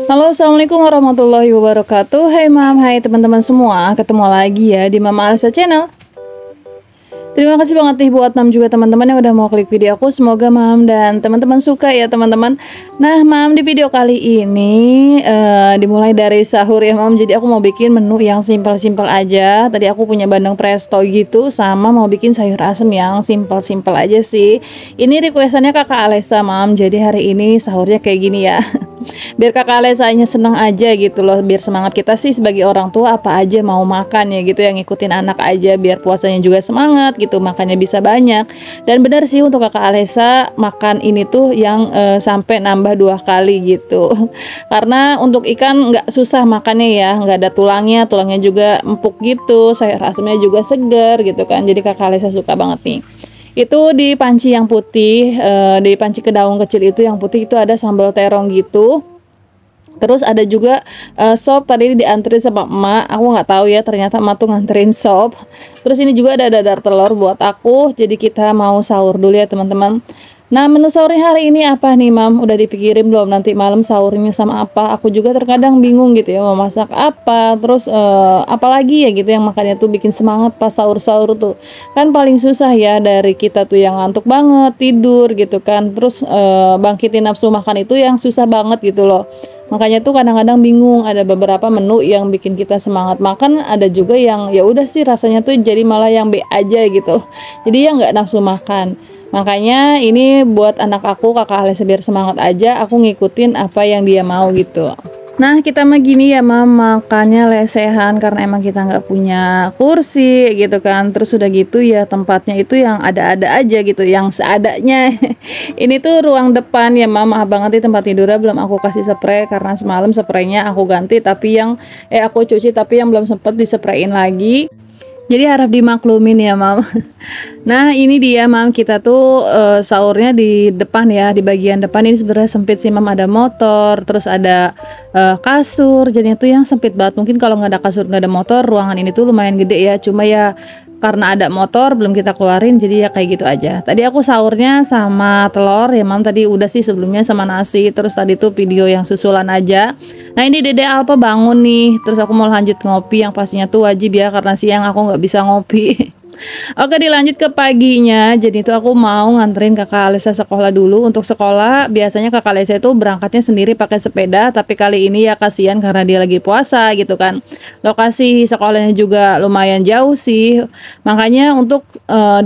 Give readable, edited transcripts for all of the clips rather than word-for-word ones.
Halo, assalamualaikum warahmatullahi wabarakatuh. Hai mam, hai teman-teman semua. Ketemu lagi ya di Mama Alisa Channel. Terima kasih banget nih buat mam juga teman-teman yang udah mau klik video aku. Semoga mam dan teman-teman suka ya teman-teman. Nah mam, di video kali ini dimulai dari sahur ya mam. Jadi aku mau bikin menu yang simpel-simpel aja. Tadi aku punya bandeng presto gitu, sama mau bikin sayur asem yang simpel-simpel aja sih. Ini requestannya kakak Alesa mam. Jadi hari ini sahurnya kayak gini ya. Biar kakak Alesanya seneng aja gitu loh, biar semangat kita sih sebagai orang tua apa aja mau makan ya gitu, yang ngikutin anak aja biar puasanya juga semangat gitu, makannya bisa banyak. Dan benar sih untuk kakak Alesa makan ini tuh yang sampai nambah 2 kali gitu. Karena untuk ikan nggak susah makannya ya, nggak ada tulangnya juga empuk gitu, sayur asemnya juga segar gitu kan, jadi kakak Alesa suka banget nih. Itu di panci yang putih, di panci kedaung kecil itu yang putih itu ada sambal terong gitu. Terus ada juga sop, tadi dianterin sama emak. Aku nggak tahu ya, ternyata emak tuh nganterin sop. Terus ini juga ada dadar telur buat aku. Jadi kita mau sahur dulu ya teman-teman. Nah, menu sahurnya hari ini apa nih mam? Udah dipikirin belum nanti malam sahurnya sama apa? Aku juga terkadang bingung gitu ya, mau masak apa. Terus apalagi ya gitu yang makannya tuh bikin semangat pas sahur-sahur tuh. Kan paling susah ya dari kita tuh yang ngantuk banget, tidur gitu kan. Terus bangkitin nafsu makan itu yang susah banget gitu loh. Makanya tuh kadang-kadang bingung, ada beberapa menu yang bikin kita semangat makan, ada juga yang ya udah sih rasanya tuh jadi malah yang B aja gitu. Jadi ya nggak nafsu makan. Makanya ini buat anak aku, kakak Alesa, biar semangat aja, aku ngikutin apa yang dia mau gitu. Nah kita mah gini ya mam, makannya lesehan karena emang kita nggak punya kursi gitu kan. Terus udah gitu ya tempatnya itu yang ada-ada aja gitu, yang seadanya. Ini tuh ruang depan ya mam, maaf banget nih tempat tidurnya belum aku kasih spray karena semalam spraynya aku ganti tapi yang aku cuci tapi yang belum sempet disprayin lagi. Jadi harap dimaklumin ya mam. Nah ini dia mam, kita tuh sahurnya di depan ya, di bagian depan ini sebenarnya sempit sih mam, ada motor, terus ada kasur, jadinya tuh yang sempit banget. Mungkin kalau nggak ada kasur nggak ada motor, ruangan ini tuh lumayan gede ya, cuma ya karena ada motor belum kita keluarin jadi ya kayak gitu aja. Tadi aku sahurnya sama telur ya mam, tadi udah sih sebelumnya sama nasi, terus tadi tuh video yang susulan aja. Nah ini Dede Alpa bangun nih, terus aku mau lanjut ngopi yang pastinya tuh wajib ya karena siang aku nggak bisa ngopi. Oke, dilanjut ke paginya. Jadi itu aku mau nganterin kakak Alisa sekolah dulu. Untuk sekolah biasanya kakak Alisa itu berangkatnya sendiri pakai sepeda, tapi kali ini ya kasihan karena dia lagi puasa gitu kan. Lokasi sekolahnya juga lumayan jauh sih. Makanya untuk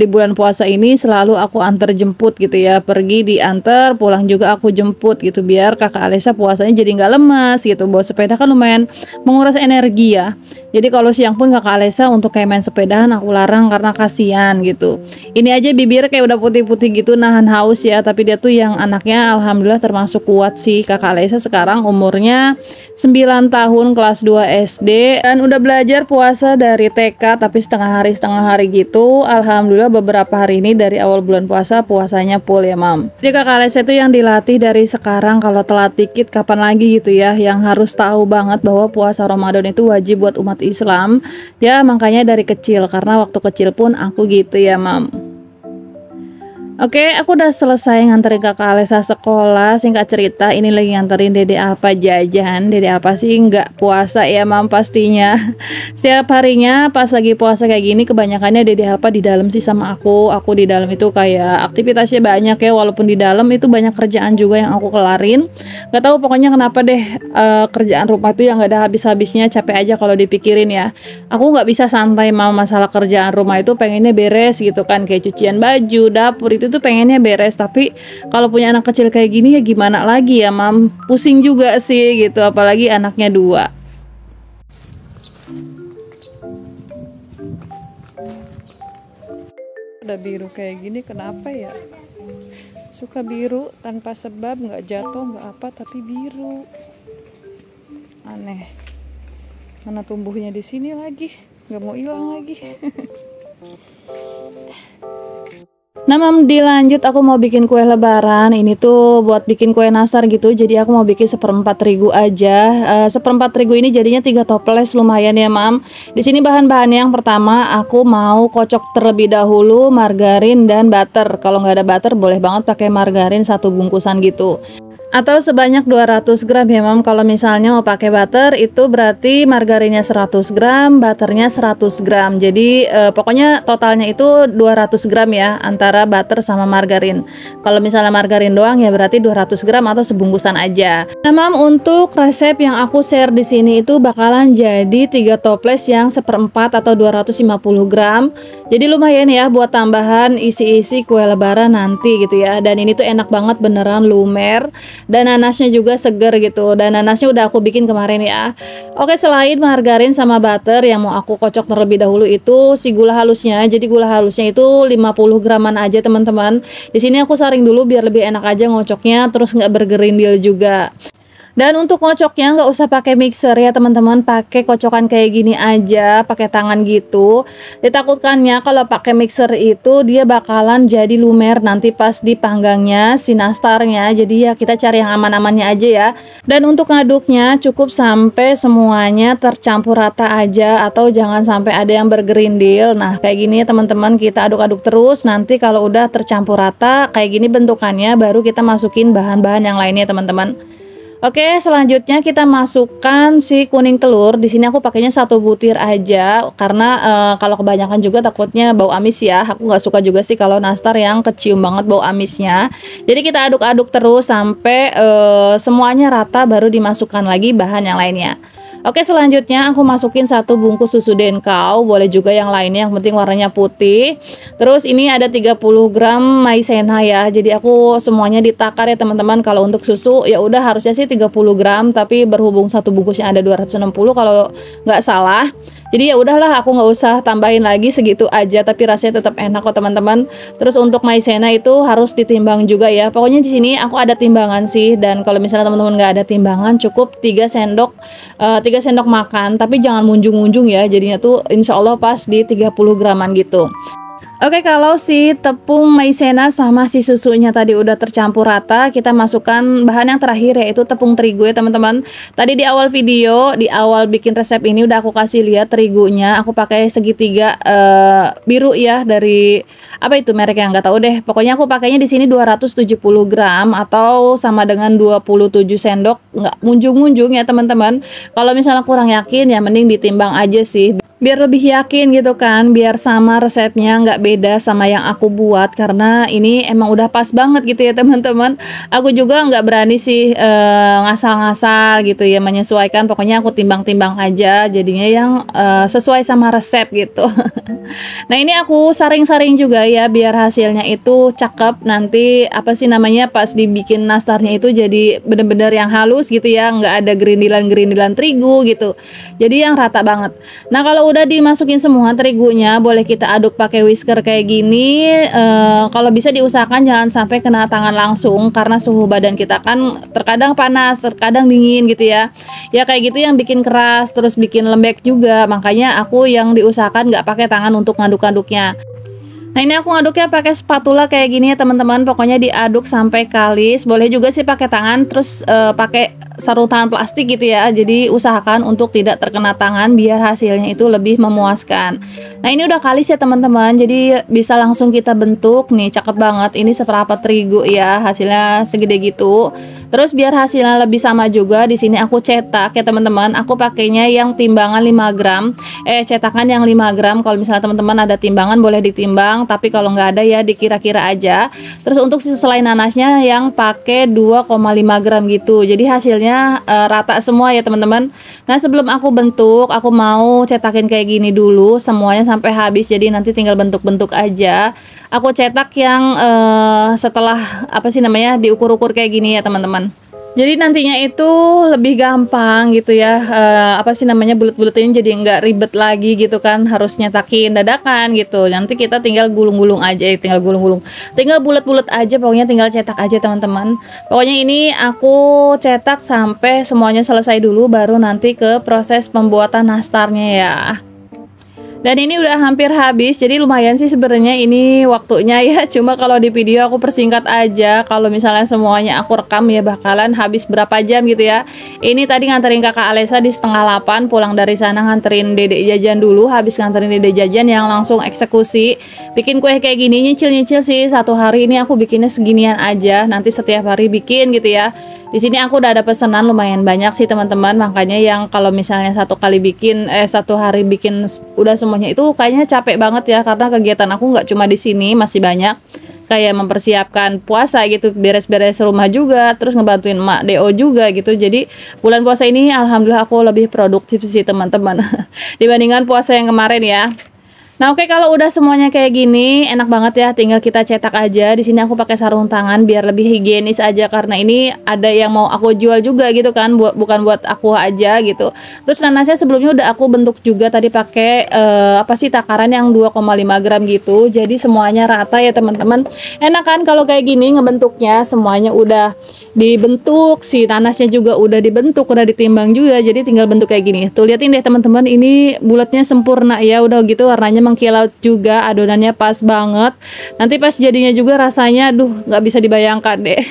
di bulan puasa ini selalu aku antar jemput gitu ya. Pergi diantar, pulang juga aku jemput gitu biar kakak Alisa puasanya jadi nggak lemas gitu. Bawa sepeda kan lumayan menguras energi ya. Jadi kalau siang pun kakak Alesa untuk kayak main sepedahan aku larang karena kasihan gitu. Ini aja bibir kayak udah putih-putih gitu, nahan haus ya. Tapi dia tuh yang anaknya alhamdulillah termasuk kuat sih. Kakak Alesa sekarang umurnya 9 tahun, kelas 2 SD. Dan udah belajar puasa dari TK tapi setengah hari gitu. Alhamdulillah beberapa hari ini dari awal bulan puasa puasanya full ya mam. Jadi kakak Alesa itu yang dilatih dari sekarang, kalau telat dikit kapan lagi gitu ya. Yang harus tahu banget bahwa puasa Ramadan itu wajib buat umat Islam ya, makanya dari kecil, karena waktu kecil pun aku gitu ya mam. Oke, aku udah selesai nganterin kakak Alesa sekolah. Singkat cerita, ini lagi nganterin Dede Alpa jajan. Dede Alpa sih nggak puasa ya mam pastinya. Setiap harinya pas lagi puasa kayak gini, kebanyakannya Dede Alpa di dalam sih sama aku. Aku di dalam itu kayak aktivitasnya banyak ya, walaupun di dalam itu banyak kerjaan juga yang aku kelarin. Gak tahu pokoknya kenapa deh, kerjaan rumah itu yang nggak ada habis-habisnya, capek aja kalau dipikirin ya. Aku nggak bisa santai mam, masalah kerjaan rumah itu pengennya beres gitu kan, kayak cucian baju, dapur itu tuh pengennya beres. Tapi kalau punya anak kecil kayak gini ya gimana lagi ya mam, pusing juga sih gitu, apalagi anaknya 2. Udah biru kayak gini kenapa ya, suka biru tanpa sebab, nggak jatuh nggak apa tapi biru. Aneh. Mana tumbuhnya di sini lagi? Nggak mau hilang lagi. Nah, Mam, dilanjut aku mau bikin kue lebaran. Ini tuh buat bikin kue nastar gitu. Jadi aku mau bikin 1/4 terigu aja. 1/4 terigu ini jadinya 3 toples, lumayan ya, Mam. Di sini bahan-bahannya yang pertama aku mau kocok terlebih dahulu margarin dan butter. Kalau nggak ada butter boleh banget pakai margarin 1 bungkusan gitu. Atau sebanyak 200 gram ya, Mam. Kalau misalnya mau pakai butter itu berarti margarinnya 100 gram, butternya 100 gram. Jadi pokoknya totalnya itu 200 gram ya, antara butter sama margarin. Kalau misalnya margarin doang ya berarti 200 gram atau sebungkusan aja. Nah, Mam, untuk resep yang aku share di sini itu bakalan jadi 3 toples yang 1/4 atau 250 gram. Jadi lumayan ya buat tambahan isi-isi kue lebaran nanti gitu ya. Dan ini tuh enak banget, beneran lumer. Dan nanasnya juga seger gitu. Dan nanasnya udah aku bikin kemarin ya. Oke, selain margarin sama butter yang mau aku kocok terlebih dahulu itu si gula halusnya. Jadi gula halusnya itu 50 graman aja, teman-teman. Di sini aku saring dulu biar lebih enak aja ngocoknya, terus nggak bergerindil juga. Dan untuk ngocoknya nggak usah pakai mixer ya, teman-teman, pakai kocokan kayak gini aja, pakai tangan gitu. Ditakutkannya kalau pakai mixer itu dia bakalan jadi lumer nanti pas dipanggangnya si nastarnya. Jadi ya kita cari yang aman-amannya aja ya. Dan untuk ngaduknya cukup sampai semuanya tercampur rata aja, atau jangan sampai ada yang bergerindil. Nah, kayak gini ya, teman-teman, kita aduk-aduk terus. Nanti kalau udah tercampur rata kayak gini bentukannya, baru kita masukin bahan-bahan yang lainnya, teman-teman. Oke, selanjutnya kita masukkan si kuning telur. Di sini aku pakainya 1 butir aja karena kalau kebanyakan juga takutnya bau amis ya. Aku nggak suka juga sih kalau nastar yang kecium banget bau amisnya. Jadi kita aduk-aduk terus sampai semuanya rata, baru dimasukkan lagi bahan yang lainnya. Oke, selanjutnya aku masukin 1 bungkus susu denkau, boleh juga yang lainnya, yang penting warnanya putih. Terus ini ada 30 gram maizena ya. Jadi aku semuanya ditakar ya, teman-teman. Kalau untuk susu ya udah harusnya sih 30 gram, tapi berhubung 1 bungkusnya ada 260 kalau nggak salah. Jadi ya udahlah, aku nggak usah tambahin lagi, segitu aja, tapi rasanya tetap enak kok, teman-teman. Terus untuk maizena itu harus ditimbang juga ya. Pokoknya di sini aku ada timbangan sih, dan kalau misalnya teman-teman nggak ada timbangan cukup 3 sendok makan, tapi jangan munjung-munjung ya. Jadinya tuh insya Allah pas di 30 graman gitu. Oke, kalau si tepung maizena sama si susunya tadi udah tercampur rata, kita masukkan bahan yang terakhir yaitu tepung terigu ya, teman-teman. Tadi di awal video, di awal bikin resep ini udah aku kasih lihat terigunya. Aku pakai segitiga biru ya, dari apa itu mereknya nggak tahu deh. Pokoknya aku pakainya di sini 270 gram atau sama dengan 27 sendok. Nggak munjung-munjung ya, teman-teman. Kalau misalnya kurang yakin ya mending ditimbang aja sih, biar lebih yakin gitu kan, biar sama resepnya, nggak beda sama yang aku buat, karena ini emang udah pas banget gitu ya, teman-teman. Aku juga nggak berani sih ngasal-ngasal gitu ya, menyesuaikan. Pokoknya aku timbang-timbang aja, jadinya yang sesuai sama resep gitu. Nah, ini aku saring-saring juga ya biar hasilnya itu cakep. Nanti apa sih namanya, pas dibikin nastarnya itu jadi bener-bener yang halus gitu ya, nggak ada gerindilan-gerindilan terigu gitu, jadi yang rata banget. Nah, kalau udah dimasukin semua terigunya, boleh kita aduk pakai whisker kayak gini. Kalau bisa diusahakan jangan sampai kena tangan langsung, karena suhu badan kita kan terkadang panas, terkadang dingin gitu ya. Ya kayak gitu yang bikin keras, terus bikin lembek juga. Makanya aku yang diusahakan nggak pakai tangan untuk ngaduk-ngaduknya. Nah, ini aku ngaduknya pakai spatula kayak gini ya, teman-teman. Pokoknya diaduk sampai kalis. Boleh juga sih pakai tangan, terus pakai sarung tangan plastik gitu ya. Jadi usahakan untuk tidak terkena tangan biar hasilnya itu lebih memuaskan. Nah, ini udah kalis ya, teman-teman. Jadi bisa langsung kita bentuk nih, cakep banget. Ini seperempat terigu ya, hasilnya segede gitu. Terus biar hasilnya lebih sama juga, di sini aku cetak ya, teman-teman. Aku pakainya yang timbangan 5 gram. Cetakan yang 5 gram. Kalau misalnya teman-teman ada timbangan boleh ditimbang, tapi kalau nggak ada ya dikira-kira aja. Terus untuk selai nanasnya yang pakai 2,5 gram gitu. Jadi hasilnya rata semua ya, teman-teman. Nah, sebelum aku bentuk, aku mau cetakin kayak gini dulu semuanya sampai habis. Jadi nanti tinggal bentuk-bentuk aja. Aku cetak yang setelah apa sih namanya diukur-ukur kayak gini ya, teman-teman. Jadi nantinya itu lebih gampang gitu ya, apa sih namanya, bulet-buletin jadi nggak ribet lagi gitu kan, harus nyetakin dadakan gitu. Nanti kita tinggal gulung-gulung aja, tinggal bulet-bulet aja, pokoknya tinggal cetak aja teman-teman. Pokoknya ini aku cetak sampai semuanya selesai dulu, baru nanti ke proses pembuatan nastarnya ya. Dan ini udah hampir habis, jadi lumayan sih sebenarnya ini waktunya ya. Cuma kalau di video aku persingkat aja. Kalau misalnya semuanya aku rekam ya bakalan habis berapa jam gitu ya. Ini tadi nganterin kakak Alesa di 7:30, pulang dari sana nganterin dedek jajan dulu. Habis nganterin dedek jajan yang langsung eksekusi bikin kue kayak gini, nyicil-nyicil sih. Satu hari ini aku bikinnya seginian aja, nanti setiap hari bikin gitu ya. Di sini aku udah ada pesanan lumayan banyak sih teman-teman, makanya yang kalau misalnya satu hari bikin udah semuanya itu kayaknya capek banget ya, karena kegiatan aku nggak cuma di sini, masih banyak kayak mempersiapkan puasa gitu, beres-beres rumah juga, terus ngebantuin emak DO juga gitu. Jadi bulan puasa ini alhamdulillah aku lebih produktif sih teman-teman dibandingkan puasa yang kemarin ya. Nah, oke, kalau udah semuanya kayak gini, enak banget ya, tinggal kita cetak aja. Di sini aku pakai sarung tangan biar lebih higienis aja, karena ini ada yang mau aku jual juga gitu kan, bukan buat aku aja gitu. Terus nanasnya sebelumnya udah aku bentuk juga tadi pakai apa sih, takaran yang 2,5 gram gitu. Jadi semuanya rata ya teman-teman. Enak kan kalau kayak gini ngebentuknya, semuanya udah dibentuk, si nanasnya juga udah dibentuk, udah ditimbang juga. Jadi tinggal bentuk kayak gini. Tuh liatin deh teman-teman, ini bulatnya sempurna ya, udah gitu warnanya mengkilau juga, adonannya pas banget. Nanti pas jadinya juga rasanya aduh nggak bisa dibayangkan deh.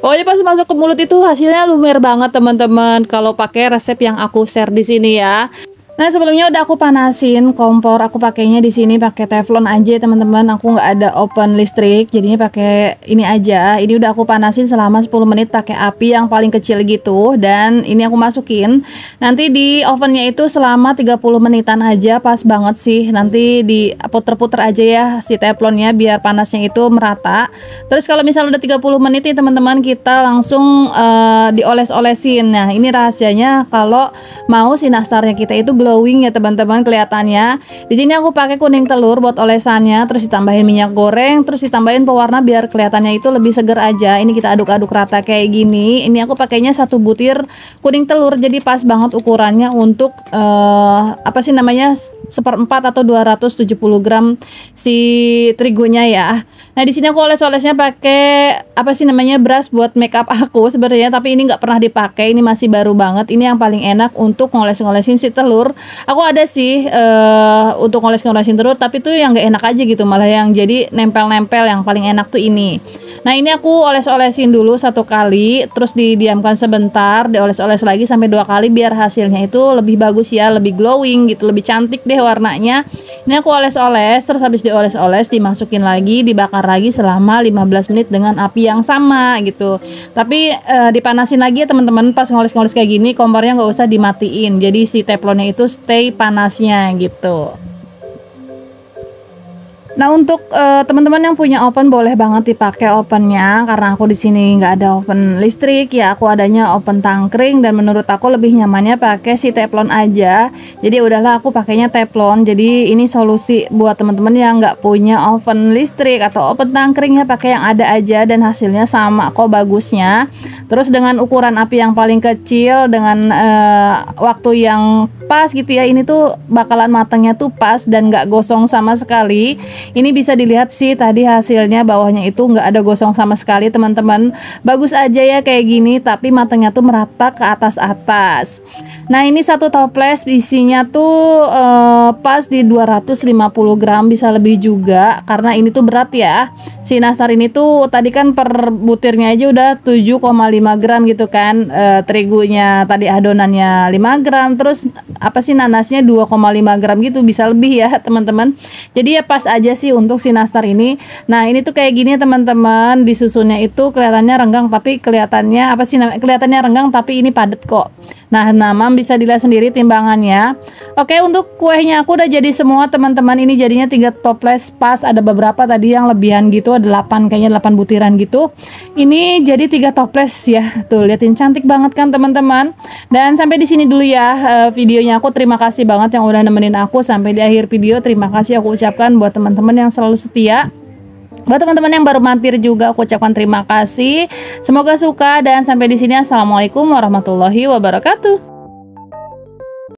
Pokoknya pas masuk ke mulut itu hasilnya lumer banget teman-teman, kalau pakai resep yang aku share di sini ya. Nah, sebelumnya udah aku panasin kompor, aku pakainya di sini pakai teflon aja teman-teman. Aku nggak ada oven listrik, jadinya pakai ini aja. Ini udah aku panasin selama 10 menit pakai api yang paling kecil gitu, dan ini aku masukin. Nanti di ovennya itu selama 30 menitan aja, pas banget sih. Nanti diputer-puter aja ya si teflonnya biar panasnya itu merata. Terus kalau misalnya udah 30 menit nih teman-teman, kita langsung dioles-olesin. Nah, ini rahasianya kalau mau si nastarnya kita itu glowing ya teman-teman kelihatannya. Di sini aku pakai kuning telur buat olesannya, terus ditambahin minyak goreng, terus ditambahin pewarna biar kelihatannya itu lebih seger aja. Ini kita aduk-aduk rata kayak gini. Ini aku pakainya 1 butir kuning telur, jadi pas banget ukurannya untuk apa sih namanya, 1/4 atau 270 gram si terigunya ya. Nah, di sini aku oles-olesnya pakai apa sih namanya, brush buat make up aku sebenarnya, tapi ini nggak pernah dipakai, ini masih baru banget. Ini yang paling enak untuk ngoles-ngolesin si telur. Aku ada sih untuk ngoles-ngolesin telur, tapi tuh yang nggak enak aja gitu, malah yang jadi nempel-nempel. Yang paling enak tuh ini. Nah, ini aku oles-olesin dulu 1 kali, terus didiamkan sebentar, dioles-oles lagi sampai 2 kali biar hasilnya itu lebih bagus ya, lebih glowing gitu, lebih cantik deh warnanya. Ini aku oles-oles, terus habis dioles-oles dimasukin lagi, dibakar lagi selama 15 menit dengan api yang sama gitu. Tapi dipanasin lagi ya teman-teman, pas ngoles-ngoles kayak gini kompornya nggak usah dimatiin, jadi si teflonnya itu stay panasnya gitu. Nah, untuk teman-teman yang punya oven boleh banget dipakai ovennya, karena aku di sini nggak ada oven listrik ya, aku adanya oven tangkring, dan menurut aku lebih nyamannya pakai si teflon aja. Jadi udahlah aku pakainya teflon. Jadi ini solusi buat teman-teman yang nggak punya oven listrik atau oven tangkring ya, pakai yang ada aja dan hasilnya sama kok bagusnya. Terus dengan ukuran api yang paling kecil, dengan waktu yang pas gitu ya, ini tuh bakalan matangnya tuh pas dan nggak gosong sama sekali. Ini bisa dilihat sih tadi hasilnya, bawahnya itu nggak ada gosong sama sekali teman-teman. Bagus aja ya kayak gini, tapi matangnya tuh merata ke atas-atas. Nah, ini 1 toples isinya tuh pas di 250 gram, bisa lebih juga karena ini tuh berat ya. Si nastar ini tuh tadi kan per butirnya aja udah 7,5 gram gitu kan. Terigunya tadi adonannya 5 gram, terus apa sih nanasnya 2,5 gram gitu, bisa lebih ya teman-teman. Jadi ya pas aja sih untuk si nastar ini. Nah, ini tuh kayak gini teman-teman, disusunnya itu kelihatannya renggang, tapi kelihatannya apa sih, kelihatannya renggang tapi ini padat kok. Nah, Mam bisa dilihat sendiri timbangannya. Oke, untuk kuenya aku udah jadi semua teman-teman. Ini jadinya 3 toples pas, ada beberapa tadi yang lebihan gitu, ada 8 kayaknya 8 butiran gitu. Ini jadi 3 toples ya. Tuh, liatin cantik banget kan teman-teman. Dan sampai di sini dulu ya videonya aku. Terima kasih banget yang udah nemenin aku sampai di akhir video. Terima kasih aku ucapkan buat teman-teman yang selalu setia. Buat teman-teman yang baru mampir juga aku ucapkan terima kasih. Semoga suka dan sampai di sini. Assalamualaikum warahmatullahi wabarakatuh.